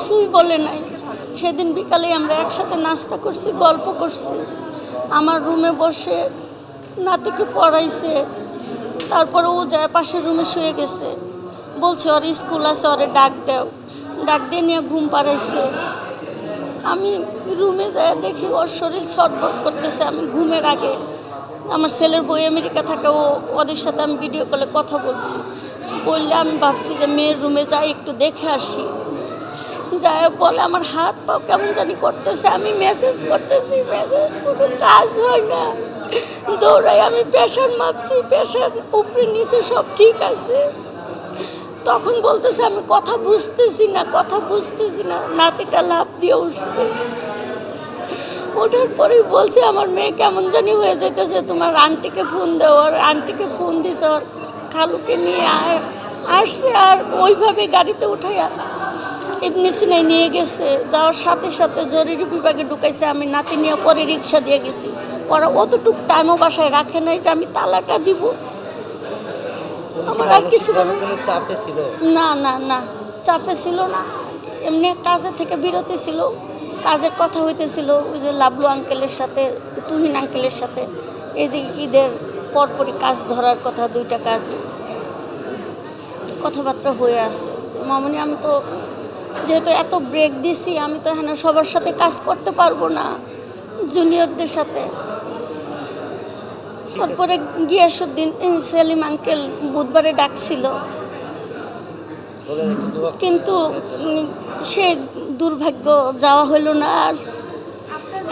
কিছুই বলে নাই। সেদিন বিকালে আমরা একসাথে নাস্তা করছি, গল্প করছি, আমার রুমে বসে নাতিকে পড়াইছে। তারপরে ও যায় পাশের রুমে শুয়ে গেছে, বলছে ওর স্কুল আছে, ওরে ডাক দাও। ডাক দিয়ে নিয়ে ঘুম পাড়াইছে। আমি রুমে যাই দেখি ওর শরীর ছটফট করতেছে। আমি ঘুমের আগে আমার ছেলের বই আমেরিকা থাকে, ওদের সাথে আমি ভিডিও কলে কথা বলছি। বললে আমি ভাবছি যে মেয়ের রুমে যাই একটু দেখে আসি। যাই বলে আমার হাত পাও কেমন জানি করতেছে, আমি মেসেজ করতেছি, মেসেজ কোনো কাজ হয় না। দৌড়াই আমি প্রেশার মাপছি, প্রেশার উপরে নিচে সব ঠিক আছে। তখন বলতেছে আমি কথা বুঝতেছি না। নাতিটা লাফ দিয়ে উঠছে। ওঠার পরেই বলছে আমার মেয়ে কেমন জানি হয়ে যেতেছে, তোমার আন্টিকে ফোন দাও। আর আন্টিকে ফোন দিছে, ওর খালুকে নিয়ে আসছে। আর ওইভাবে গাড়িতে উঠাইয়া এমনি সিনাই নিয়ে গেছে। যাওয়ার সাথে সাথে জরুরি বিভাগে ঢুকাইছে। আমি নাতি নিয়ে পরে রিক্সা দিয়ে গেছি। ওরা অতটুকু টাইমও বাসায় রাখে নাই যে আমি তালাটা দিব। আমার আর কিছু না চাপে ছিল না। এমনি কাজে থেকে বিরতি ছিল, কাজের কথা হইতেছিল ওই যে লাবলু আঙ্কেলের সাথে, তুহিন আঙ্কেলের সাথে। এই যে ঈদের পরপরই কাজ ধরার কথা, 2টা কাজ কথাবার্তা হয়ে আছে। মামনি আমি তো যেহেতু এত ব্রেক দিছি, আমি তো এখানে সবার সাথে কাজ করতে পারবো না, জুনিয়রদের সাথে। তারপরে গিয়াসুদ্দিন সেলিম আঙ্কেল বুধবারে ডাকছিল, কিন্তু সে দুর্ভাগ্য যাওয়া হলো না। আর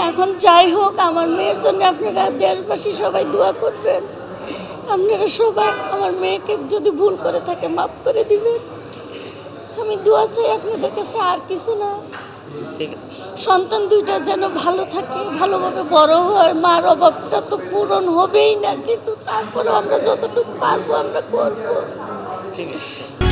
এখন যাই হোক, আমার মেয়ের জন্য আপনারা দেশবাসী সবাই দোয়া করবেন। আপনারা সবাই আমার মেয়েকে যদি ভুল করে থাকে মাফ করে দিবেন। আমি দোয়া চাই আপনাদের কাছে, আর কিছু না। সন্তান 2টা যেন ভালো থাকে, ভালোভাবে বড় হয়। মার অভাবটা তো পূরণ হবেই না, কিন্তু তারপরেও আমরা যতটুকু পারবো আমরা করবো। ঠিক আছে।